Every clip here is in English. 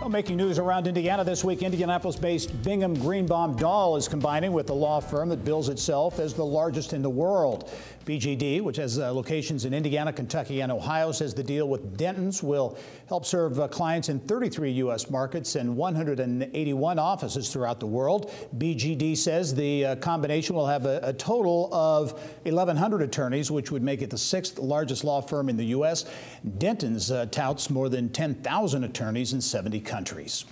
Well, making news around Indiana this week, Indianapolis-based Bingham Greenbaum Dahl is combining with the law firm that bills itself as the largest in the world. BGD, which has locations in Indiana, Kentucky, and Ohio, says the deal with Denton's will help serve clients in 33 U.S. markets and 181 offices throughout the world. BGD says the combination will have a total of 1,100 attorneys, which would make it the sixth largest law firm in the U.S. Denton's touts more than 10,000 attorneys in 70 countries.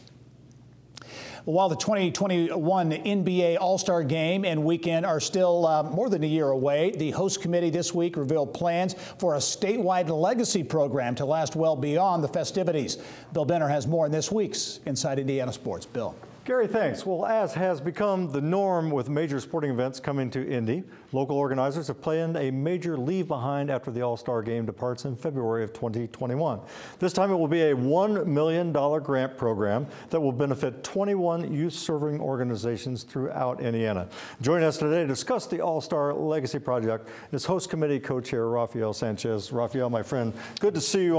While the 2021 NBA All-Star Game and weekend are still more than a year away, the host committee this week revealed plans for a statewide legacy program to last well beyond the festivities. Bill Benner has more in this week's Inside Indiana Sports. Bill. Gary, thanks. Well, as has become the norm with major sporting events coming to Indy, local organizers have planned a major leave behind after the All-Star Game departs in February of 2021. This time it will be a $1 million grant program that will benefit 21 youth-serving organizations throughout Indiana. Joining us today to discuss the All-Star Legacy Project is host committee co-chair Rafael Sanchez. Rafael, my friend, good to see you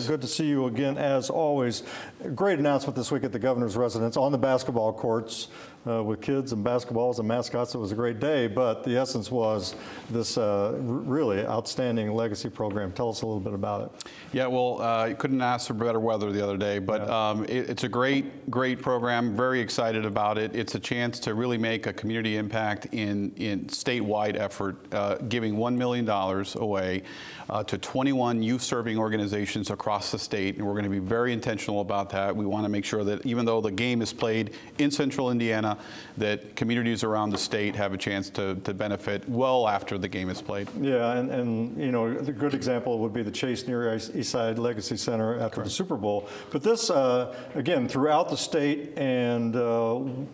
good to see you again as always. Great announcement this week at the governor's residence on the basketball courts with kids and basketballs and mascots. It was a great day, but the essence was this really outstanding legacy program. Tell us a little bit about it. Yeah, well, you couldn't ask for better weather the other day, but it's a great program. Very excited about it. It's a chance to really make a community impact in statewide effort, giving $1 million away to 21 youth-serving organizations across the state, and we're going to be very intentional about that. We want to make sure that even though the game is played in central Indiana, that communities around the state have a chance to benefit well after the game is played. Yeah, and you know, the good example would be the Chase Near East Side Legacy Center after the Super Bowl. But this, again, throughout the state, and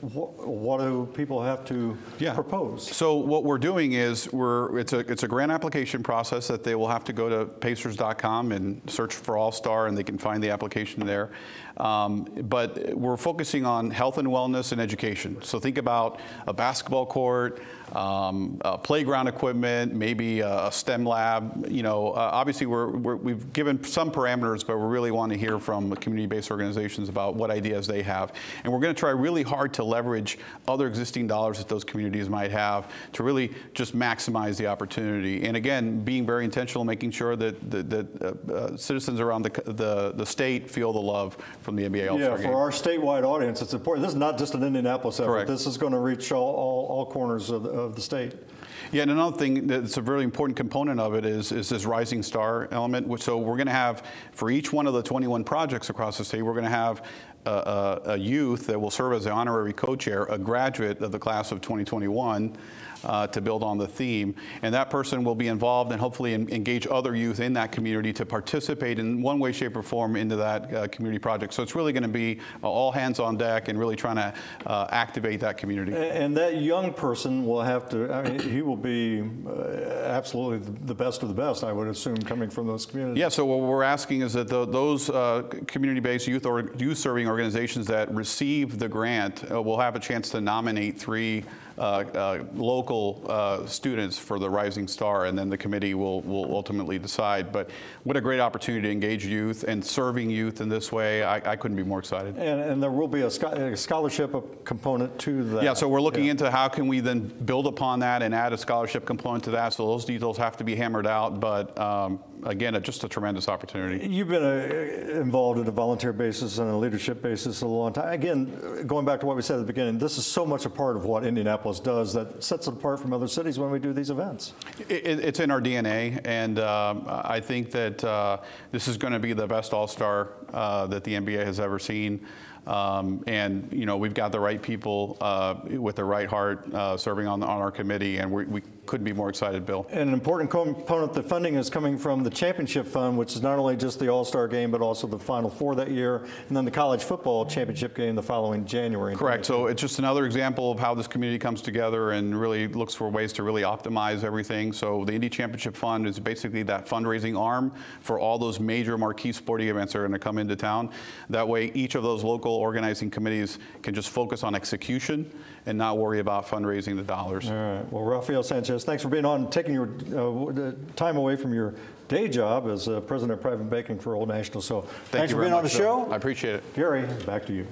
what do people have to propose? So what we're doing is it's a grant application process that they will have to go to Pacers.com and search for All-Star, and they can find the application there. But we're focusing on health and wellness and education. So think about a basketball court, playground equipment, maybe a STEM lab. You know, obviously we've given some parameters, but we really want to hear from community-based organizations about what ideas they have. And we're going to try really hard to leverage other existing dollars that those communities might have to really just maximize the opportunity. And again, being very intentional, making sure that citizens around the state feel the love from the NBA All-Star Game. For our statewide audience, it's important. This is not just an Indianapolis effort. Correct. This is going to reach all corners of the state. Yeah, and another thing that's a really important component of it is this rising star element. So we're going to have, for each one of the 21 projects across the state, we're going to have a youth that will serve as the honorary co-chair, a graduate of the class of 2021, to build on the theme. And that person will be involved and hopefully engage other youth in that community to participate in one way, shape, or form into that community project. So it's really going to be all hands on deck and really trying to activate that community. And that young person will have to, I mean, he will be absolutely the best of the best, I would assume, coming from those communities. Yeah, so what we're asking is that those community-based youth-serving organizations that receive the grant will have a chance to nominate 3 local students for the Rising Star, and then the committee will ultimately decide. But what a great opportunity to engage youth and serving youth in this way. I couldn't be more excited. And there will be a scholarship component to that. Yeah, so we're looking into how can we then build upon that and add a scholarship component to that. So those details have to be hammered out, but again, just a tremendous opportunity. You've been involved at a volunteer basis and a leadership basis a long time. Again, going back to what we said at the beginning, this is so much a part of what Indianapolis does that sets it apart from other cities when we do these events. It's in our DNA, and I think that this is going to be the best All-Star that the NBA has ever seen. And you know, we've got the right people with the right heart serving on our committee, and we couldn't be more excited, Bill. And an important component, the funding is coming from the championship fund, which is not only just the All-Star Game, but also the Final Four that year, and then the college football championship game the following January. Correct. So it's just another example of how this community comes together and really looks for ways to really optimize everything. So the Indy Championship Fund is basically that fundraising arm for all those major marquee sporting events that are going to come into town. That way, each of those local organizing committees can just focus on execution and not worry about fundraising the dollars. All right. Well, Rafael Sanchez, Sanchez. Thanks for being on, taking your time away from your day job as president of private banking for Old National. So thanks for being on the show. I appreciate it. Gary, back to you.